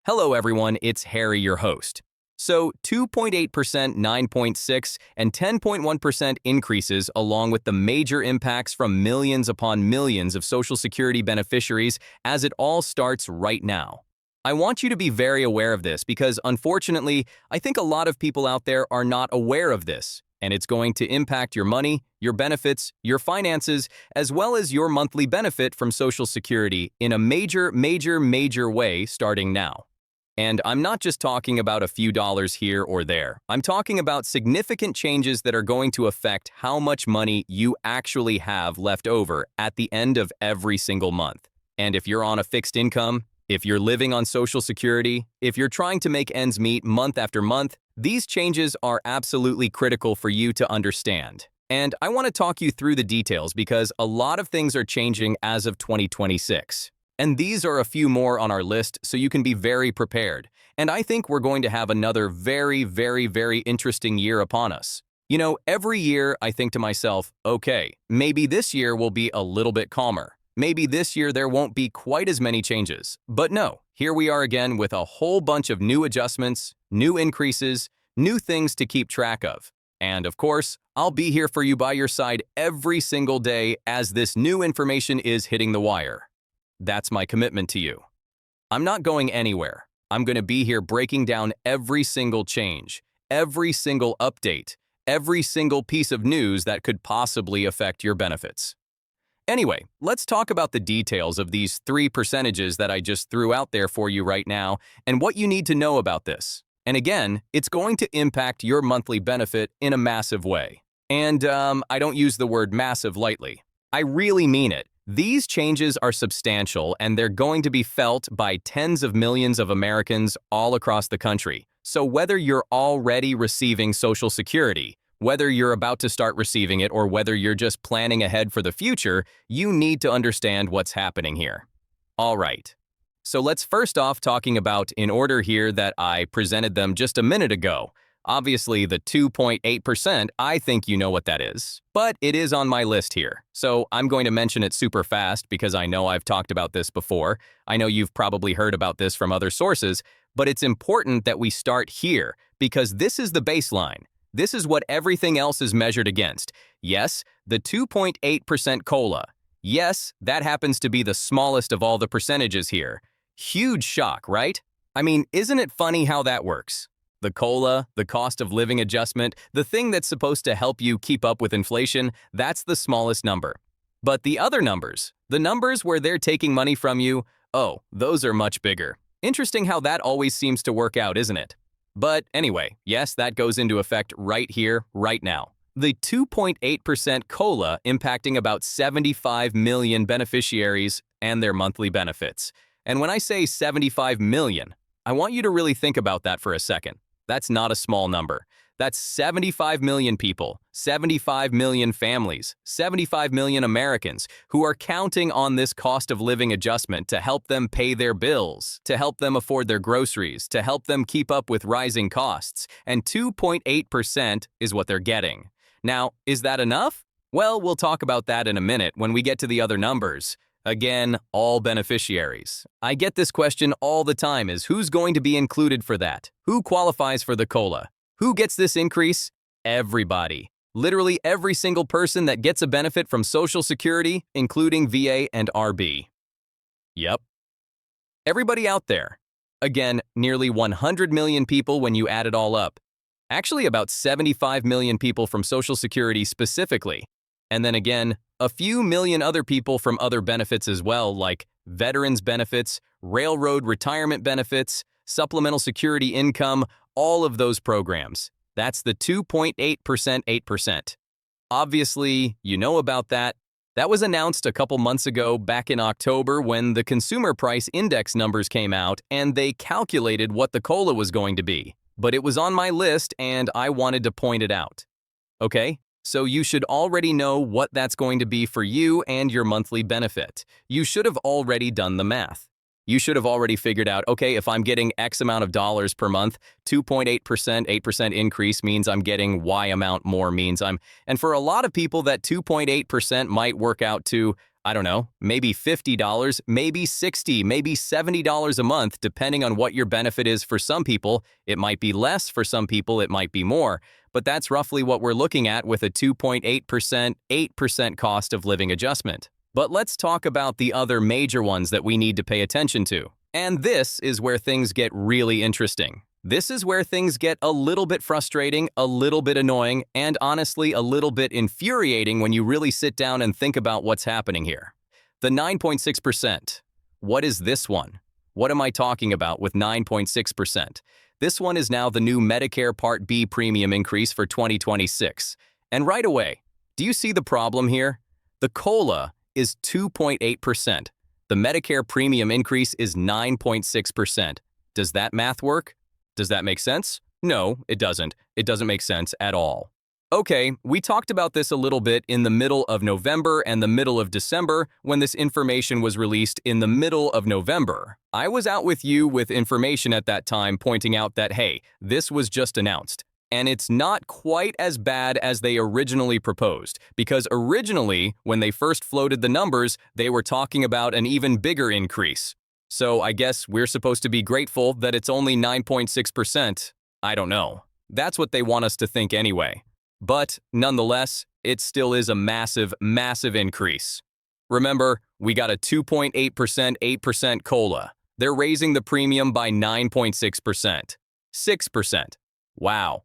Hello everyone, it's Harry, your host. So 2.8%, 9.6, and 10.1% increases along with the major impacts from millions upon millions of Social Security beneficiaries as it all starts right now. I want you to be very aware of this because unfortunately, I think a lot of people out there are not aware of this, and it's going to impact your money, your benefits, your finances, as well as your monthly benefit from Social Security in a major way starting now. And I'm not just talking about a few dollars here or there. I'm talking about significant changes that are going to affect how much money you actually have left over at the end of every single month. And if you're on a fixed income, if you're living on Social Security, if you're trying to make ends meet month after month, these changes are absolutely critical for you to understand. And I want to talk you through the details because a lot of things are changing as of 2026. And these are a few more on our list, so you can be very prepared. And I think we're going to have another very interesting year upon us. You know, every year I think to myself, okay, maybe this year will be a little bit calmer. Maybe this year there won't be quite as many changes. But no, here we are again with a whole bunch of new adjustments, new increases, new things to keep track of. And of course, I'll be here for you by your side every single day as this new information is hitting the wire. That's my commitment to you. I'm not going anywhere. I'm going to be here breaking down every single change, every single update, every single piece of news that could possibly affect your benefits. Anyway, let's talk about the details of these 3 percentages that I just threw out there for you right now and what you need to know about this. And again, it's going to impact your monthly benefit in a massive way. And I don't use the word massive lightly. I really mean it. These changes are substantial and they're going to be felt by tens of millions of Americans all across the country. So whether you're already receiving Social Security, whether you're about to start receiving it, or whether you're just planning ahead for the future, you need to understand what's happening here. All right. So let's first off talking about in order here that I presented them just a minute ago. Obviously, the 2.8%, I think you know what that is, but it is on my list here. So I'm going to mention it super fast because I know I've talked about this before. I know you've probably heard about this from other sources, but it's important that we start here because this is the baseline. This is what everything else is measured against. Yes, the 2.8% COLA. Yes, that happens to be the smallest of all the percentages here. Huge shock, right? I mean, isn't it funny how that works? The COLA, the cost of living adjustment, the thing that's supposed to help you keep up with inflation, that's the smallest number. But the other numbers, the numbers where they're taking money from you, oh, those are much bigger. Interesting how that always seems to work out, isn't it? But anyway, yes, that goes into effect right here, right now. The 2.8% COLA impacting about 75 million beneficiaries and their monthly benefits. And when I say 75 million, I want you to really think about that for a second. That's not a small number. That's 75 million people, 75 million families, 75 million Americans who are counting on this cost of living adjustment to help them pay their bills, to help them afford their groceries, to help them keep up with rising costs. And 2.8% is what they're getting. Now, is that enough? Well, we'll talk about that in a minute when we get to the other numbers. Again, all beneficiaries. I get this question all the time is who's going to be included for that? Who qualifies for the COLA? Who gets this increase? Everybody. Literally every single person that gets a benefit from Social Security, including VA and RB. Yep. Everybody out there. Again, nearly 100 million people when you add it all up. Actually, about 75 million people from Social Security specifically. And then again, a few million other people from other benefits as well, like veterans benefits, railroad retirement benefits, supplemental security income, all of those programs. That's the 2.8%, 8%. Obviously, you know about that. That was announced a couple months ago back in October when the Consumer Price Index numbers came out and they calculated what the COLA was going to be. But it was on my list and I wanted to point it out. Okay? So you should already know what that's going to be for you and your monthly benefit. You should have already done the math. You should have already figured out, okay, if I'm getting X amount of dollars per month, 2.8%, 8% increase means I'm getting Y amount more means I'm, and for a lot of people that 2.8% might work out to I don't know, maybe $50, maybe $60, maybe $70 a month, depending on what your benefit is for some people. It might be less for some people, it might be more, but that's roughly what we're looking at with a 2.8%, 8% cost of living adjustment. But let's talk about the other major ones that we need to pay attention to. And this is where things get really interesting. This is where things get a little bit frustrating, a little bit annoying, and honestly a little bit infuriating when you really sit down and think about what's happening here. The 9.6%. What is this one? What am I talking about with 9.6%? This one is now the new Medicare Part B premium increase for 2026. And right away, do you see the problem here? The COLA is 2.8%. The Medicare premium increase is 9.6%. Does that math work? Does that make sense? No, it doesn't. It doesn't make sense at all. Okay, we talked about this a little bit in the middle of November and the middle of December when this information was released in the middle of November. I was out with you with information at that time pointing out that, hey, this was just announced. And it's not quite as bad as they originally proposed, because originally, when they first floated the numbers, they were talking about an even bigger increase. So I guess we're supposed to be grateful that it's only 9.6%. I don't know. That's what they want us to think anyway. But nonetheless, it still is a massive, massive increase. Remember, we got a 2.8%, 8% COLA. They're raising the premium by 9.6%. 6%. Wow.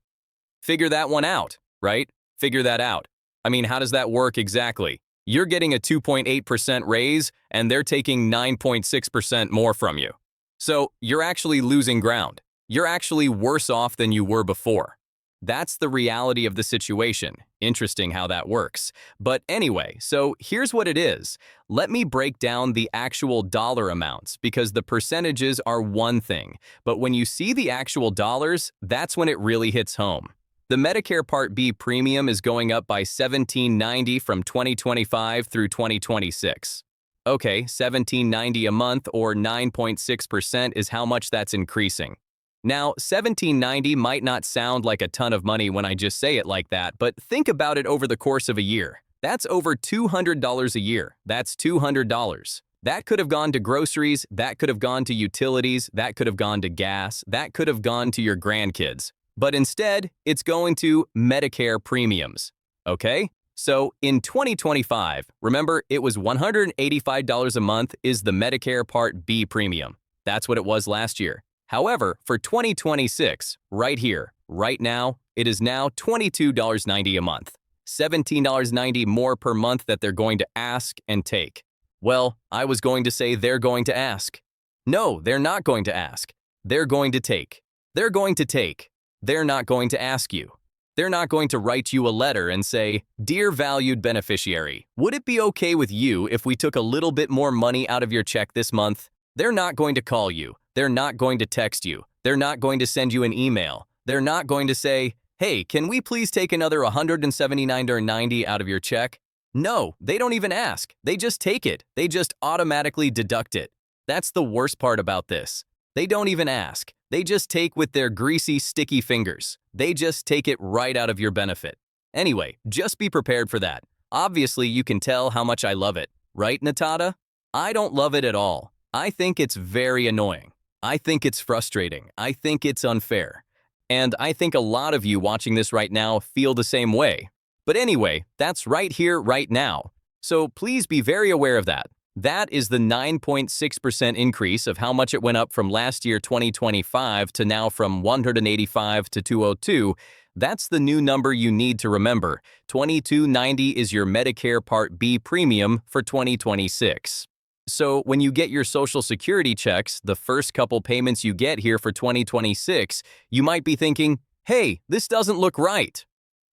Figure that one out, right? Figure that out. I mean, how does that work exactly? You're getting a 2.8% raise, and they're taking 9.6% more from you. So you're actually losing ground. You're actually worse off than you were before. That's the reality of the situation. Interesting how that works. But anyway, so here's what it is. Let me break down the actual dollar amounts, because the percentages are one thing, but when you see the actual dollars, that's when it really hits home. The Medicare Part B premium is going up by $17.90 from 2025 through 2026. Okay, $17.90 a month or 9.6% is how much that's increasing. Now, $17.90 might not sound like a ton of money when I just say it like that, but think about it over the course of a year. That's over $200 a year. That's $200. That could have gone to groceries, that could have gone to utilities, that could have gone to gas, that could have gone to your grandkids. But instead, it's going to Medicare premiums, okay? So in 2025, remember it was $185 a month is the Medicare Part B premium. That's what it was last year. However, for 2026, right here, right now, it is now $22.90 a month. $17.90 more per month that they're going to ask and take. Well, I was going to say they're going to ask. No, they're not going to ask. They're going to take. They're going to take. They're not going to ask you. They're not going to write you a letter and say, "Dear valued beneficiary, would it be okay with you if we took a little bit more money out of your check this month?" They're not going to call you. They're not going to text you. They're not going to send you an email. They're not going to say, "Hey, can we please take another $179.90 out of your check?" No, they don't even ask. They just take it. They just automatically deduct it. That's the worst part about this. They don't even ask. They just take with their greasy, sticky fingers. They just take it right out of your benefit. Anyway, just be prepared for that. Obviously, you can tell how much I love it. Right, Natada? I don't love it at all. I think it's very annoying. I think it's frustrating. I think it's unfair. And I think a lot of you watching this right now feel the same way. But anyway, that's right here, right now. So please be very aware of that. That is the 9.6% increase of how much it went up from last year 2025 to now from 185 to 202. That's the new number you need to remember. $22.90 is your Medicare Part B premium for 2026. So when you get your Social Security checks, the first couple payments you get here for 2026, you might be thinking, "Hey, this doesn't look right."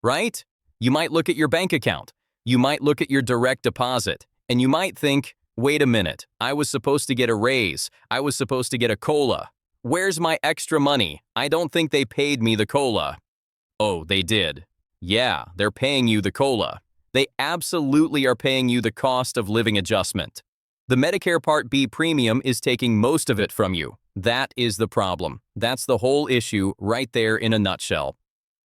Right? You might look at your bank account. You might look at your direct deposit, and you might think, "Wait a minute, I was supposed to get a raise. I was supposed to get a COLA. Where's my extra money? I don't think they paid me the COLA." Oh, they did. Yeah, they're paying you the COLA. They absolutely are paying you the cost of living adjustment. The Medicare Part B premium is taking most of it from you. That is the problem. That's the whole issue right there in a nutshell.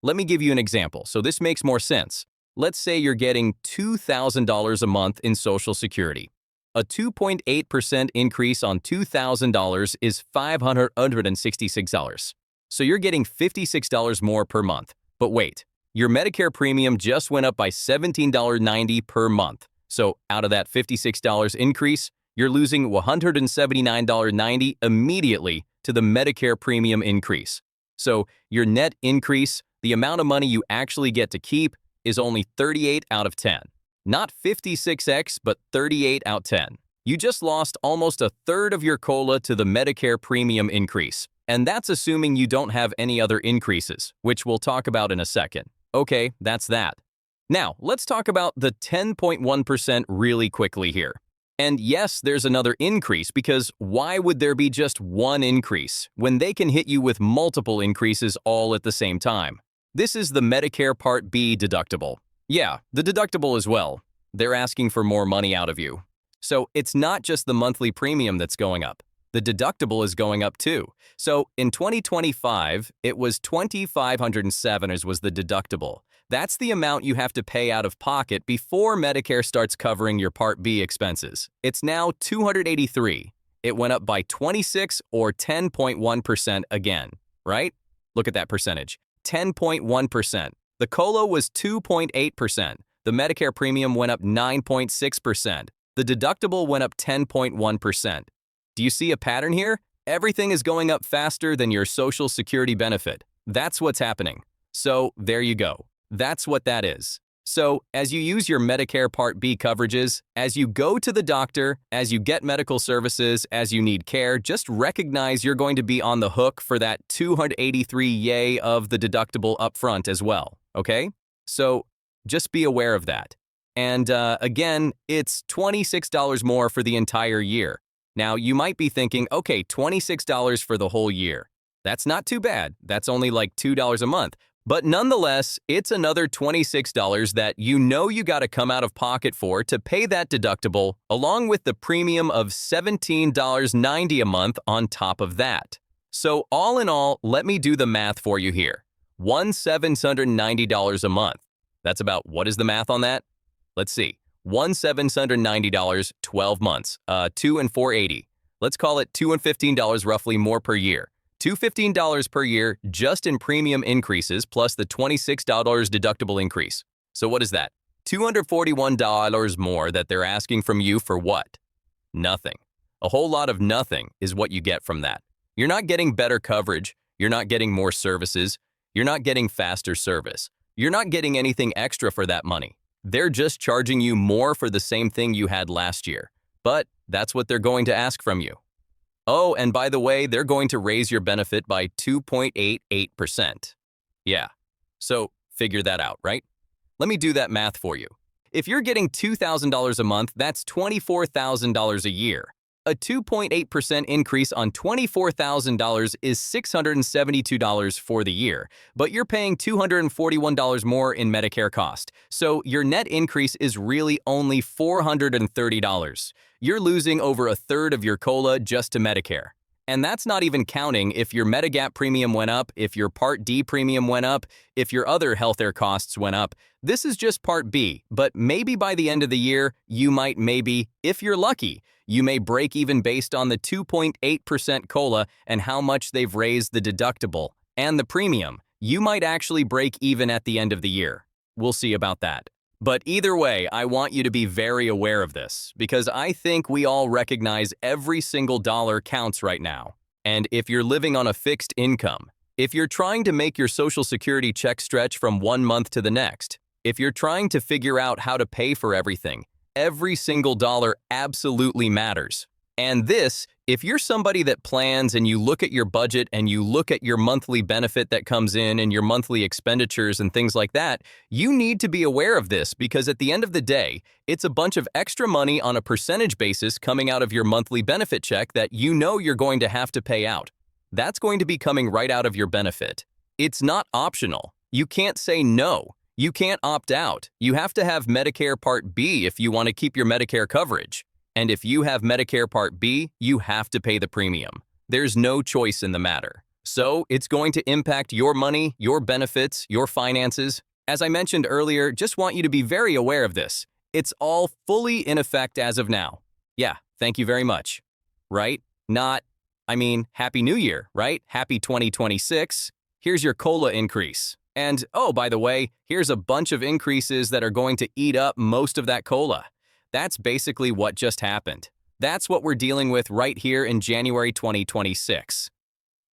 Let me give you an example, so this makes more sense. Let's say you're getting $2,000 a month in Social Security. A 2.8% increase on $2,000 is $566. So you're getting $56 more per month. But wait, your Medicare premium just went up by $17.90 per month. So out of that $56 increase, you're losing $179.90 immediately to the Medicare premium increase. So your net increase, the amount of money you actually get to keep, is only 38 out of 10. Not 56x, but 38 out of 10. You just lost almost a third of your COLA to the Medicare premium increase. And that's assuming you don't have any other increases, which we'll talk about in a second. Okay, that's that. Now, let's talk about the 10.1% really quickly here. And yes, there's another increase because why would there be just one increase when they can hit you with multiple increases all at the same time? This is the Medicare Part B deductible. Yeah, the deductible as well. They're asking for more money out of you. So it's not just the monthly premium that's going up. The deductible is going up too. So in 2025, it was $2,507 was the deductible. That's the amount you have to pay out of pocket before Medicare starts covering your Part B expenses. It's now $283. It went up by 26 or 10.1% again, right? Look at that percentage. 10.1%. The COLA was 2.8%. The Medicare premium went up 9.6%. The deductible went up 10.1%. Do you see a pattern here? Everything is going up faster than your Social Security benefit. That's what's happening. So there you go. That's what that is. So as you use your Medicare Part B coverages, as you go to the doctor, as you get medical services, as you need care, just recognize you're going to be on the hook for that $283 yay of the deductible upfront as well, okay? So just be aware of that. And again, it's $26 more for the entire year. Now, you might be thinking, okay, $26 for the whole year. That's not too bad. That's only like $2 a month. But nonetheless, it's another $26 that you know you got to come out of pocket for to pay that deductible, along with the premium of $17.90 a month on top of that. So all in all, let me do the math for you here. $1,790 a month. That's about, what is the math on that? Let's see. $1,790, 12 months, $2 and $480. Let's call it $2 and $15 roughly more per year. $215 per year just in premium increases plus the $26 deductible increase. So what is that? $241 more that they're asking from you for what? Nothing. A whole lot of nothing is what you get from that. You're not getting better coverage. You're not getting more services. You're not getting faster service. You're not getting anything extra for that money. They're just charging you more for the same thing you had last year. But that's what they're going to ask from you. Oh, and by the way, they're going to raise your benefit by 2.88%. Yeah, so figure that out, right? Let me do that math for you. If you're getting $2,000 a month, that's $24,000 a year. A 2.8% increase on $24,000 is $672 for the year, but you're paying $241 more in Medicare cost. So your net increase is really only $430. You're losing over a third of your COLA just to Medicare. And that's not even counting if your Medigap premium went up, if your Part D premium went up, if your other healthcare costs went up. This is just Part B, but maybe by the end of the year, you might if you're lucky, you may break even based on the 2.8% COLA and how much they've raised the deductible and the premium. You might actually break even at the end of the year. We'll see about that. But either way, I want you to be very aware of this because I think we all recognize every single dollar counts right now. And if you're living on a fixed income, if you're trying to make your Social Security check stretch from one month to the next, if you're trying to figure out how to pay for everything, every single dollar absolutely matters. And this, if you're somebody that plans and you look at your budget and you look at your monthly benefit that comes in and your monthly expenditures and things like that, you need to be aware of this because at the end of the day, it's a bunch of extra money on a percentage basis coming out of your monthly benefit check that you know you're going to have to pay out. That's going to be coming right out of your benefit. It's not optional. You can't say no. You can't opt out. You have to have Medicare Part B if you want to keep your Medicare coverage. And if you have Medicare Part B, you have to pay the premium. There's no choice in the matter. So it's going to impact your money, your benefits, your finances. As I mentioned earlier, just want you to be very aware of this. It's all fully in effect as of now. Yeah, thank you very much. Right? Happy New Year, right? Happy 2026. Here's your COLA increase. And, oh, by the way, here's a bunch of increases that are going to eat up most of that COLA. That's basically what just happened. That's what we're dealing with right here in January 2026.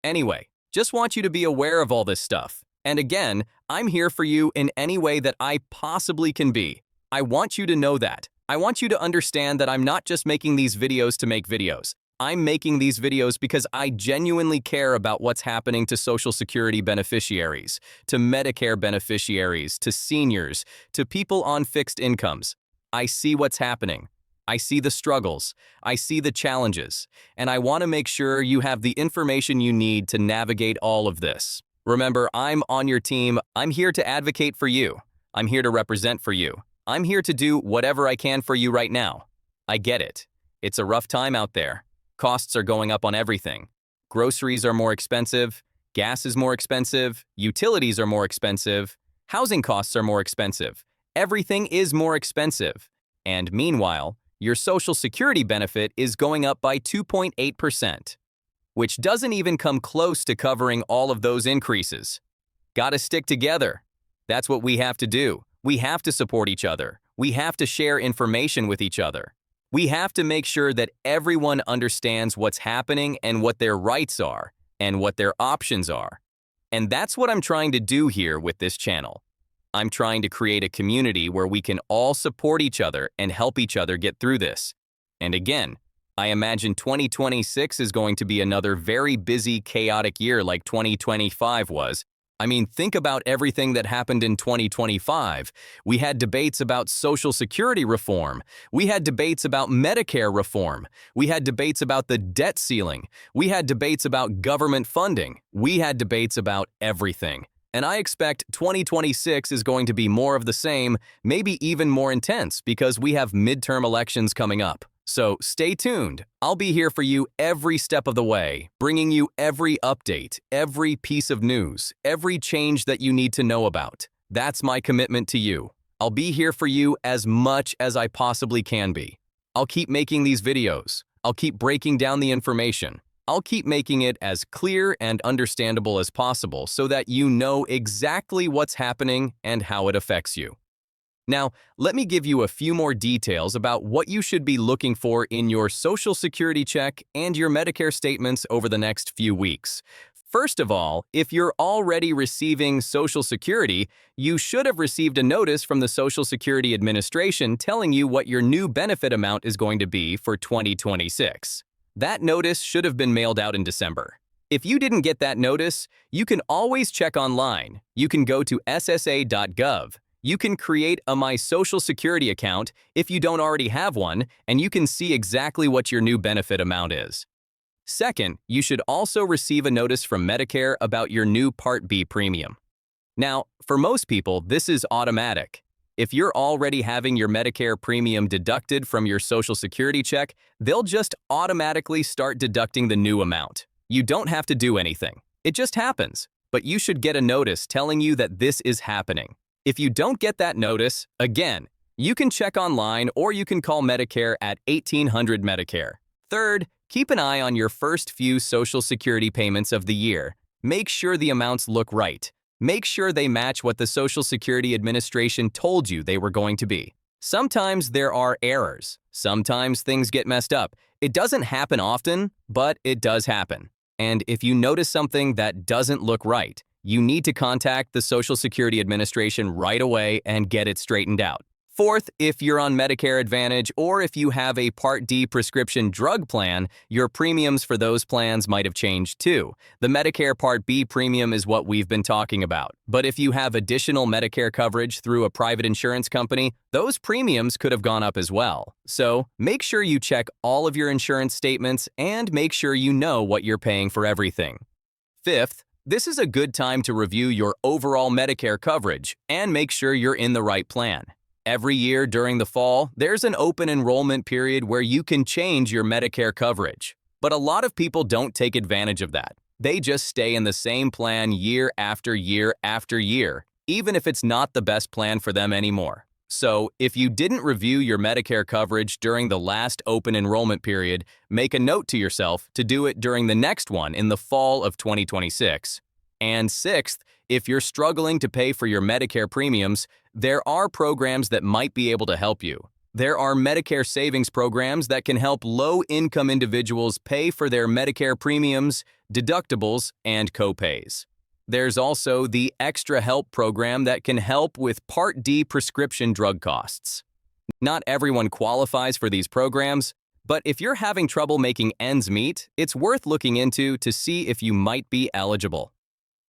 Anyway, just want you to be aware of all this stuff. And again, I'm here for you in any way that I possibly can be. I want you to know that. I want you to understand that I'm not just making these videos to make videos. I'm making these videos because I genuinely care about what's happening to Social Security beneficiaries, to Medicare beneficiaries, to seniors, to people on fixed incomes. I see what's happening. I see the struggles. I see the challenges. And I want to make sure you have the information you need to navigate all of this. Remember, I'm on your team. I'm here to advocate for you. I'm here to represent for you. I'm here to do whatever I can for you right now. I get it. It's a rough time out there. Costs are going up on everything. Groceries are more expensive, gas is more expensive, utilities are more expensive, housing costs are more expensive. Everything is more expensive. And meanwhile, your Social Security benefit is going up by 2.8%, which doesn't even come close to covering all of those increases. Gotta stick together. That's what we have to do. We have to support each other. We have to share information with each other. We have to make sure that everyone understands what's happening and what their rights are and what their options are. And that's what I'm trying to do here with this channel. I'm trying to create a community where we can all support each other and help each other get through this. And again, I imagine 2026 is going to be another very busy, chaotic year like 2025 was. Think about everything that happened in 2025. We had debates about Social Security reform. We had debates about Medicare reform. We had debates about the debt ceiling. We had debates about government funding. We had debates about everything. And I expect 2026 is going to be more of the same, maybe even more intense because we have midterm elections coming up. So stay tuned. I'll be here for you every step of the way, bringing you every update, every piece of news, every change that you need to know about. That's my commitment to you. I'll be here for you as much as I possibly can be. I'll keep making these videos. I'll keep breaking down the information. I'll keep making it as clear and understandable as possible so that you know exactly what's happening and how it affects you. Now, let me give you a few more details about what you should be looking for in your Social Security check and your Medicare statements over the next few weeks. First of all, if you're already receiving Social Security, you should have received a notice from the Social Security Administration telling you what your new benefit amount is going to be for 2026. That notice should have been mailed out in December. If you didn't get that notice, you can always check online. You can go to ssa.gov. You can create a My Social Security account if you don't already have one, and you can see exactly what your new benefit amount is. Second, you should also receive a notice from Medicare about your new Part B premium. Now, for most people, this is automatic. If you're already having your Medicare premium deducted from your Social Security check, they'll just automatically start deducting the new amount. You don't have to do anything. It just happens. But you should get a notice telling you that this is happening. If you don't get that notice, again, you can check online or you can call Medicare at 1800 Medicare. Third, keep an eye on your first few Social Security payments of the year. Make sure the amounts look right. Make sure they match what the Social Security Administration told you they were going to be. Sometimes there are errors. Sometimes things get messed up. It doesn't happen often, but it does happen. And if you notice something that doesn't look right, you need to contact the Social Security Administration right away and get it straightened out. Fourth, if you're on Medicare Advantage or if you have a Part D prescription drug plan, your premiums for those plans might have changed too. The Medicare Part B premium is what we've been talking about. But if you have additional Medicare coverage through a private insurance company, those premiums could have gone up as well. So make sure you check all of your insurance statements and make sure you know what you're paying for everything. Fifth, this is a good time to review your overall Medicare coverage and make sure you're in the right plan. Every year during the fall, there's an open enrollment period where you can change your Medicare coverage. But a lot of people don't take advantage of that. They just stay in the same plan year after year after year, even if it's not the best plan for them anymore. So, if you didn't review your Medicare coverage during the last open enrollment period, make a note to yourself to do it during the next one in the fall of 2026. And sixth, if you're struggling to pay for your Medicare premiums, there are programs that might be able to help you. There are Medicare savings programs that can help low-income individuals pay for their Medicare premiums, deductibles, and copays. There's also the Extra Help program that can help with Part D prescription drug costs. Not everyone qualifies for these programs, but if you're having trouble making ends meet, it's worth looking into to see if you might be eligible.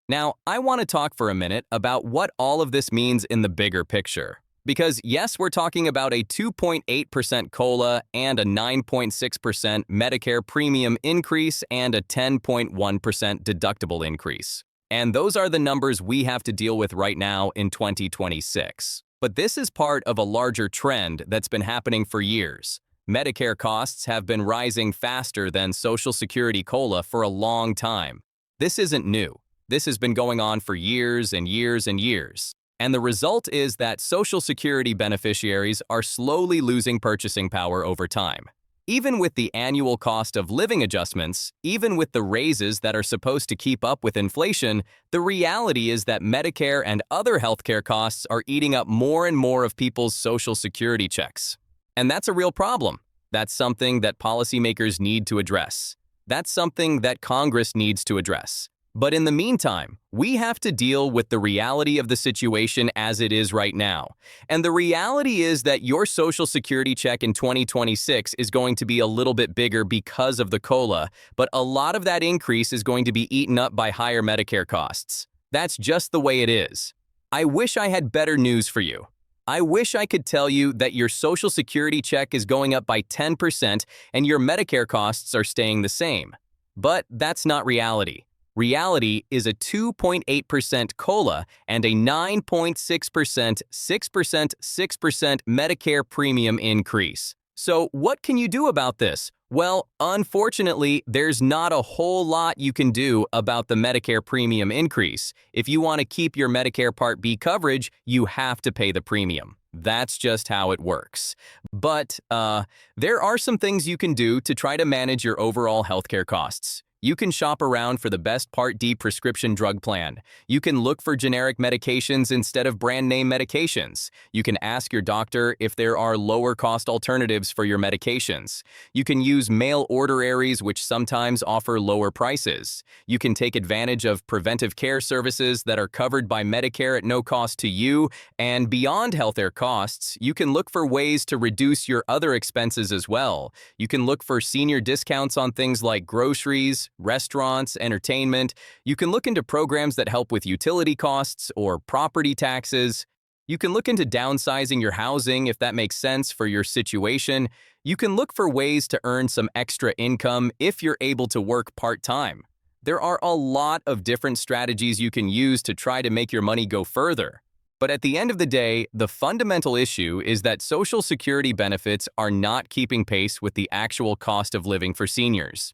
Now, I want to talk for a minute about what all of this means in the bigger picture. Because yes, we're talking about a 2.8% COLA and a 9.6% Medicare premium increase and a 10.1% deductible increase. And those are the numbers we have to deal with right now in 2026. But this is part of a larger trend that's been happening for years. Medicare costs have been rising faster than Social Security COLA for a long time. This isn't new. This has been going on for years and years and years. And the result is that Social Security beneficiaries are slowly losing purchasing power over time. Even with the annual cost of living adjustments, even with the raises that are supposed to keep up with inflation, the reality is that Medicare and other healthcare costs are eating up more and more of people's Social Security checks. And that's a real problem. That's something that policymakers need to address. That's something that Congress needs to address. But in the meantime, we have to deal with the reality of the situation as it is right now. And the reality is that your Social Security check in 2026 is going to be a little bit bigger because of the COLA, but a lot of that increase is going to be eaten up by higher Medicare costs. That's just the way it is. I wish I had better news for you. I wish I could tell you that your Social Security check is going up by 10% and your Medicare costs are staying the same. But that's not reality. Reality is a 2.8% COLA and a 9.6%, 6% Medicare premium increase. So what can you do about this? Well, unfortunately, there's not a whole lot you can do about the Medicare premium increase. If you want to keep your Medicare Part B coverage, you have to pay the premium. That's just how it works. But there are some things you can do to try to manage your overall healthcare costs. You can shop around for the best Part D prescription drug plan. You can look for generic medications instead of brand name medications. You can ask your doctor if there are lower cost alternatives for your medications. You can use mail order areas which sometimes offer lower prices. You can take advantage of preventive care services that are covered by Medicare at no cost to you. And beyond healthcare costs, you can look for ways to reduce your other expenses as well. You can look for senior discounts on things like groceries, restaurants, entertainment. You can look into programs that help with utility costs or property taxes. You can look into downsizing your housing if that makes sense for your situation. You can look for ways to earn some extra income if you're able to work part-time. There are a lot of different strategies you can use to try to make your money go further. But at the end of the day, the fundamental issue is that Social Security benefits are not keeping pace with the actual cost of living for seniors.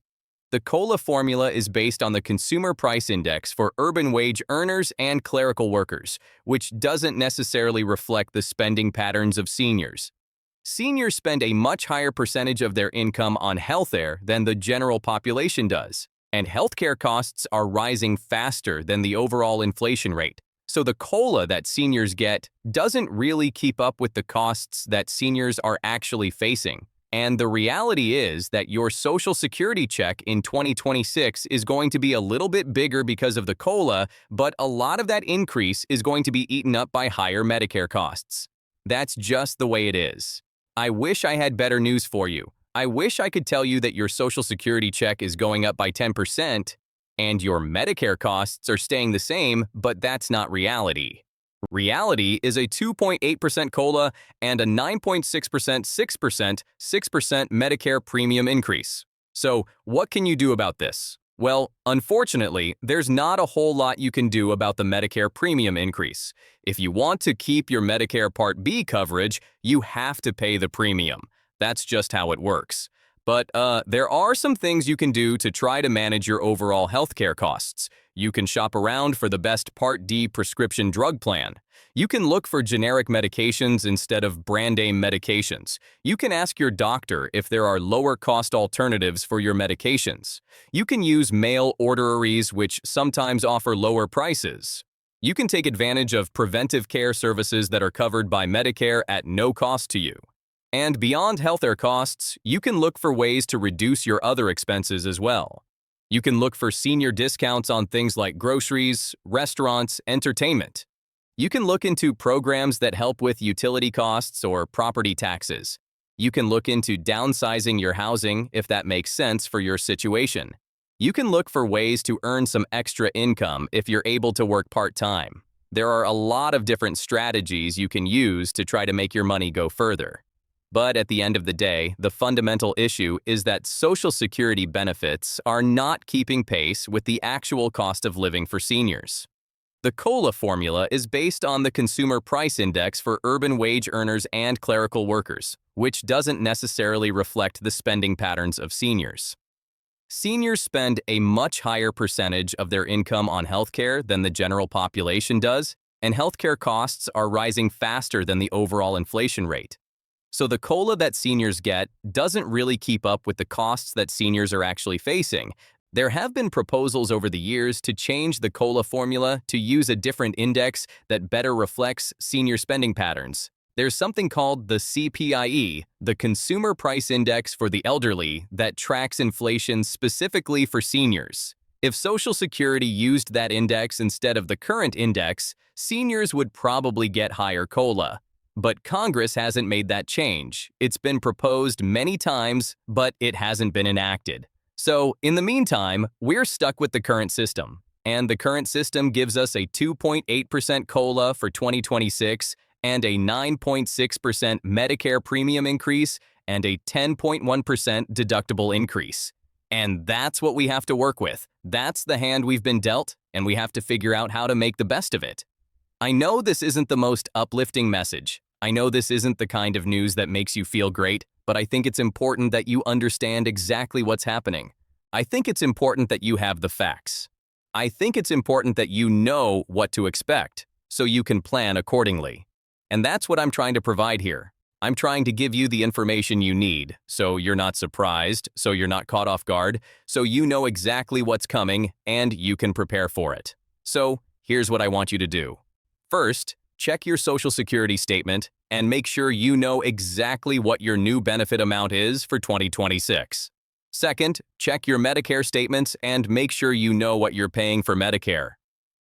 The COLA formula is based on the Consumer Price Index for urban wage earners and clerical workers, which doesn't necessarily reflect the spending patterns of seniors. Seniors spend a much higher percentage of their income on healthcare than the general population does, and healthcare costs are rising faster than the overall inflation rate. So the COLA that seniors get doesn't really keep up with the costs that seniors are actually facing. And the reality is that your Social Security check in 2026 is going to be a little bit bigger because of the COLA, but a lot of that increase is going to be eaten up by higher Medicare costs. That's just the way it is. I wish I had better news for you. I wish I could tell you that your Social Security check is going up by 10% and your Medicare costs are staying the same, but that's not reality. Reality is a 2.8% COLA and a 9.6%, 6% Medicare premium increase. So, what can you do about this? Well, unfortunately, there's not a whole lot you can do about the Medicare premium increase. If you want to keep your Medicare Part B coverage, you have to pay the premium. That's just how it works. But there are some things you can do to try to manage your overall healthcare costs. You can shop around for the best Part D prescription drug plan. You can look for generic medications instead of brand-name medications. You can ask your doctor if there are lower-cost alternatives for your medications. You can use mail orderies, which sometimes offer lower prices. You can take advantage of preventive care services that are covered by Medicare at no cost to you. And beyond healthcare costs, you can look for ways to reduce your other expenses as well. You can look for senior discounts on things like groceries, restaurants, entertainment. You can look into programs that help with utility costs or property taxes. You can look into downsizing your housing if that makes sense for your situation. You can look for ways to earn some extra income if you're able to work part-time. There are a lot of different strategies you can use to try to make your money go further. But at the end of the day, the fundamental issue is that Social Security benefits are not keeping pace with the actual cost of living for seniors. The COLA formula is based on the Consumer Price Index for urban wage earners and clerical workers, which doesn't necessarily reflect the spending patterns of seniors. Seniors spend a much higher percentage of their income on healthcare than the general population does, and healthcare costs are rising faster than the overall inflation rate. So the COLA that seniors get doesn't really keep up with the costs that seniors are actually facing. There have been proposals over the years to change the COLA formula to use a different index that better reflects senior spending patterns. There's something called the CPIE, the Consumer Price Index for the elderly, that tracks inflation specifically for seniors. If Social Security used that index instead of the current index, seniors would probably get higher COLA. But Congress hasn't made that change. It's been proposed many times, but it hasn't been enacted. So, in the meantime, we're stuck with the current system. And the current system gives us a 2.8% COLA for 2026 and a 9.6% Medicare premium increase and a 10.1% deductible increase. And that's what we have to work with. That's the hand we've been dealt, and we have to figure out how to make the best of it. I know this isn't the most uplifting message. I know this isn't the kind of news that makes you feel great, but I think it's important that you understand exactly what's happening. I think it's important that you have the facts. I think it's important that you know what to expect, so you can plan accordingly. And that's what I'm trying to provide here. I'm trying to give you the information you need, so you're not surprised, so you're not caught off guard, so you know exactly what's coming and you can prepare for it. So, here's what I want you to do. First, check your Social Security statement and make sure you know exactly what your new benefit amount is for 2026. Second, check your Medicare statements and make sure you know what you're paying for Medicare.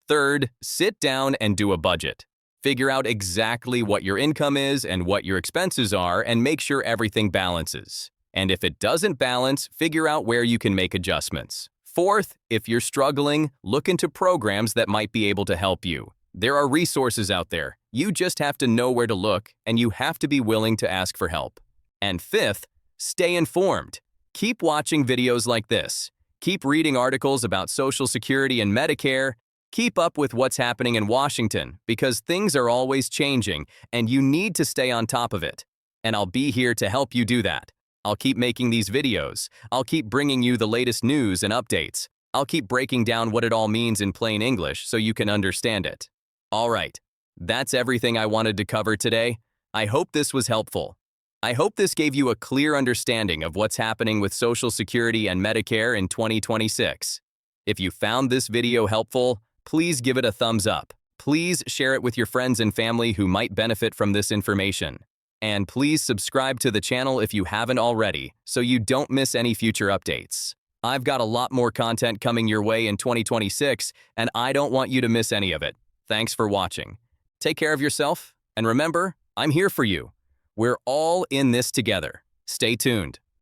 Third, sit down and do a budget. Figure out exactly what your income is and what your expenses are and make sure everything balances. And if it doesn't balance, figure out where you can make adjustments. Fourth, if you're struggling, look into programs that might be able to help you. There are resources out there. You just have to know where to look, and you have to be willing to ask for help. And fifth, stay informed. Keep watching videos like this. Keep reading articles about Social Security and Medicare. Keep up with what's happening in Washington, because things are always changing, and you need to stay on top of it. And I'll be here to help you do that. I'll keep making these videos. I'll keep bringing you the latest news and updates. I'll keep breaking down what it all means in plain English so you can understand it. All right, that's everything I wanted to cover today. I hope this was helpful. I hope this gave you a clear understanding of what's happening with Social Security and Medicare in 2026. If you found this video helpful, please give it a thumbs up. Please share it with your friends and family who might benefit from this information. And please subscribe to the channel if you haven't already, so you don't miss any future updates. I've got a lot more content coming your way in 2026, and I don't want you to miss any of it. Thanks for watching. Take care of yourself, and remember, I'm here for you. We're all in this together. Stay tuned.